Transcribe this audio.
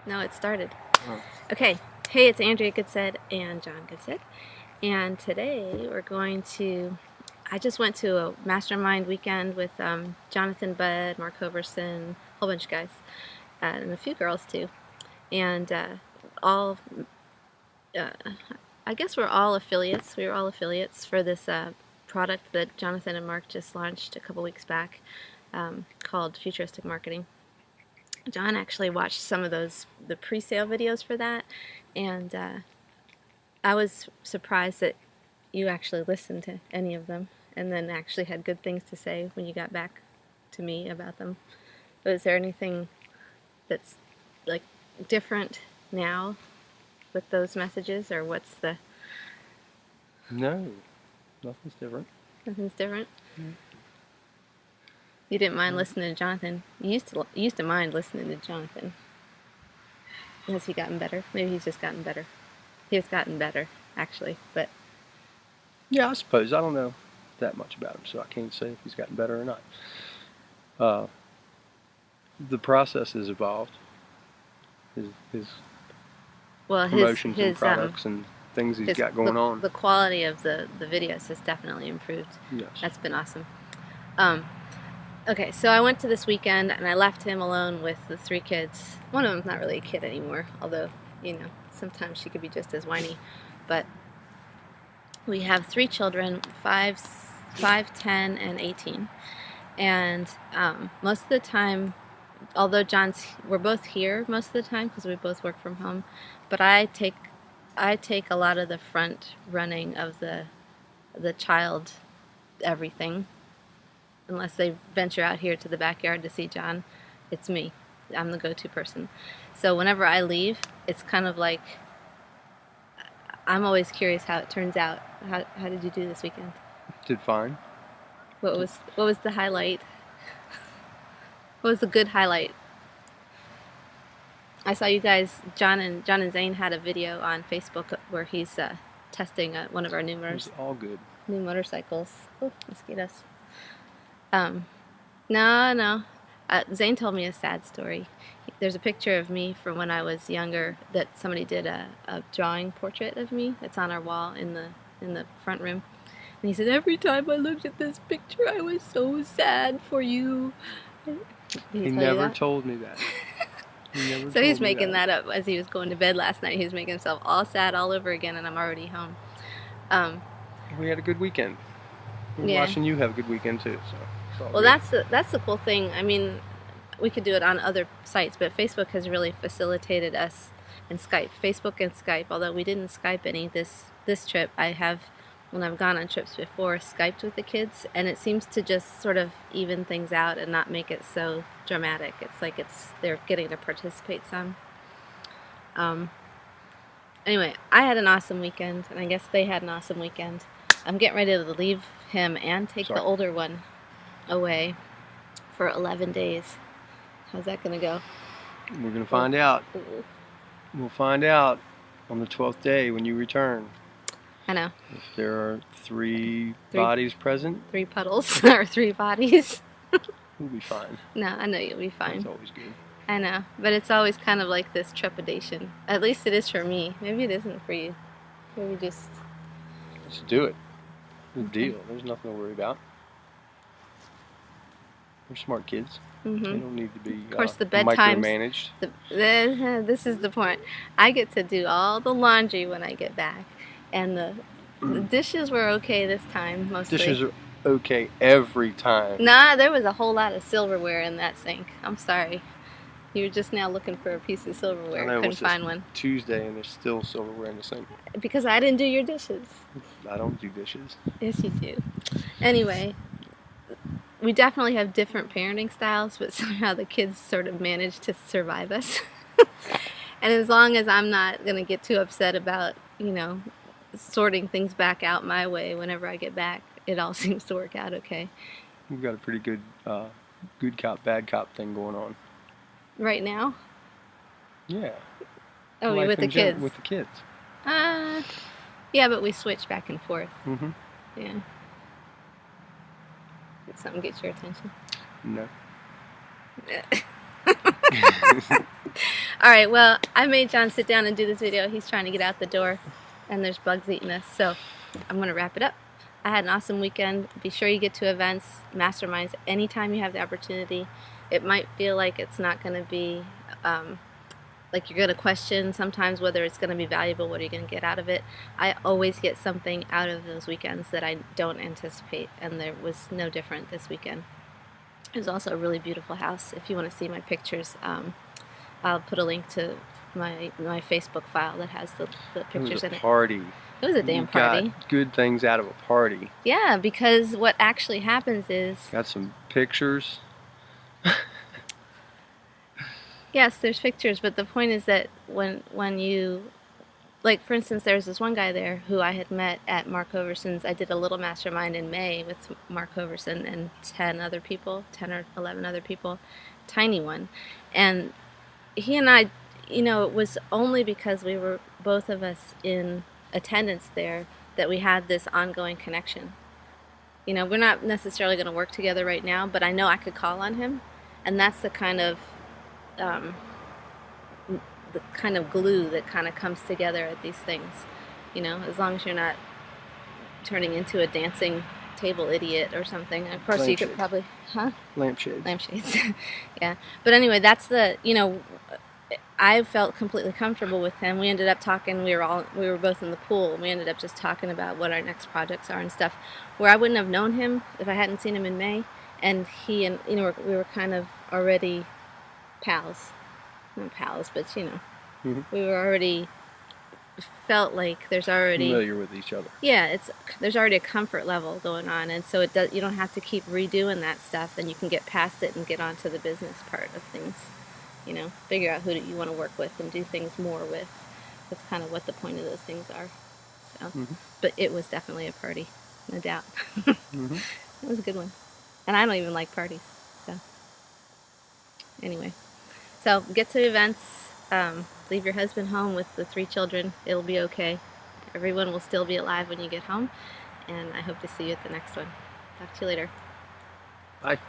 No, it started. Oh. Okay. Hey, it's Andrea Goodsaid and John Goodsaid. And today we're going to... I just went to a mastermind weekend with Jonathan Budd, Mark Hoverson, a whole bunch of guys, and a few girls too. And all... I guess we're all affiliates. We were all affiliates for this product that Jonathan and Mark just launched a couple weeks back called Futuristic Marketing. John actually watched some of the pre-sale videos for that, and I was surprised that you actually listened to any of them and then actually had good things to say when you got back to me about them. But is there anything that's like different now with those messages, or what's the... No, nothing's different. Nothing's different? Mm. You didn't mind listening to Jonathan. You used to mind listening to Jonathan. Has he gotten better? Maybe he's just gotten better. He's gotten better, actually, but... Yeah, I suppose. I don't know that much about him, so I can't say if he's gotten better or not. The process has evolved. His promotions and products and things he's got going on. The quality of the videos has definitely improved. Yes. That's been awesome. Okay, so I went to this weekend and I left him alone with the 3 kids. One of them's not really a kid anymore, although, you know, sometimes she could be just as whiny. But we have 3 children, 5, 10, and 18. And most of the time, although we're both here most of the time because we both work from home, but I take a lot of the front running of the child everything. Unless they venture out here to the backyard to see John, it's me. I'm the go-to person. So whenever I leave, it's kind of like, I'm always curious how it turns out. How did you do this weekend? Did fine. What was the highlight? What was the good highlight? I saw you guys, John and Zane had a video on Facebook where he's testing one of our new motorcycles. Oh, mosquitoes. No. Zane told me a sad story. There's a picture of me from when I was younger that somebody did a drawing portrait of me that's on our wall in the front room. And he said, every time I looked at this picture, I was so sad for you. He never told me that. So he's making that up as he was going to bed last night. He was making himself all sad all over again, and I'm already home. We had a good weekend. We're watching you have a good weekend too. So well, that's the cool thing. I mean, we could do it on other sites, but Facebook has really facilitated us, and Skype. Facebook and Skype. Although we didn't Skype any this trip, I have, when I've gone on trips before, Skyped with the kids, and it seems to just sort of even things out and not make it so dramatic. It's like they're getting to participate some. Anyway, I had an awesome weekend, and I guess they had an awesome weekend. I'm getting ready to leave him and take the older one away for 11 days. How's that going to go? We're going to find out. We'll find out on the 12th day when you return. I know. If there are 3 bodies present. 3 puddles or 3 bodies. We'll be fine. No, I know you'll be fine. That's always good. I know, but it's always kind of like this trepidation. At least it is for me. Maybe it isn't for you. Maybe just... Let's do it. Good deal. There's nothing to worry about. They're smart kids. Mm-hmm. They don't need to be of course, the bedtimes, micromanaged. This is the point. I get to do all the laundry when I get back. And the dishes were okay this time, mostly. Dishes are okay every time. Nah, there was a whole lot of silverware in that sink. I'm sorry. You were just now looking for a piece of silverware. I know, couldn't find one. Tuesday and there's still silverware in the sink. Because I didn't do your dishes. I don't do dishes. Yes, you do. Anyway, we definitely have different parenting styles, but somehow the kids sort of manage to survive us. And as long as I'm not going to get too upset about, you know, sorting things back out my way whenever I get back, it all seems to work out okay. We've got a pretty good good cop, bad cop thing going on. Right now? Yeah. Oh, you're with the kids? With the kids. Yeah, but we switch back and forth. Mm-hmm. Yeah. Did something get your attention? No. All right, well, I made John sit down and do this video. He's trying to get out the door, and there's bugs eating us, so I'm going to wrap it up. I had an awesome weekend. Be sure you get to events, masterminds, anytime you have the opportunity. It might feel like it's not going to be, like you're going to question sometimes whether it's going to be valuable, what are you going to get out of it. I always get something out of those weekends that I don't anticipate, and there was no different this weekend. It was also a really beautiful house. If you want to see my pictures, I'll put a link to my Facebook file that has the pictures in it. It was a party. It was a damn party. Got good things out of a party. Yeah, because what actually happens is... Got some pictures. Yes, there's pictures, but the point is that when you... Like, for instance, there was this one guy there who I had met at Mark Overson's. I did a little mastermind in May with Mark Overson and 10 other people, 10 or 11 other people, tiny one. And he and I, you know, it was only because we were both of us in attendance there that we had this ongoing connection. You know, we're not necessarily going to work together right now, but I know I could call on him, and that's the kind of glue that kind of comes together at these things. You know, as long as you're not turning into a dancing table idiot or something. Of course, you could probably, Lampshades. Lampshades. Yeah. But anyway, that's the, you know, I felt completely comfortable with him. We ended up talking, we were both in the pool, and we ended up just talking about what our next projects are and stuff, where I wouldn't have known him if I hadn't seen him in May. And he and, you know, we were kind of already pals. Not pals, but, you know, we were already, felt like there's already... Familiar with each other. Yeah, there's already a comfort level going on, and so you don't have to keep redoing that stuff, and you can get past it and get on to the business part of things. You know, figure out who you want to work with and do things more with. That's kind of what the point of those things are. So, but it was definitely a party, no doubt. It was a good one. And I don't even like parties, so. Anyway. So, get to events. Leave your husband home with the 3 children. It'll be okay. Everyone will still be alive when you get home. And I hope to see you at the next one. Talk to you later. Bye.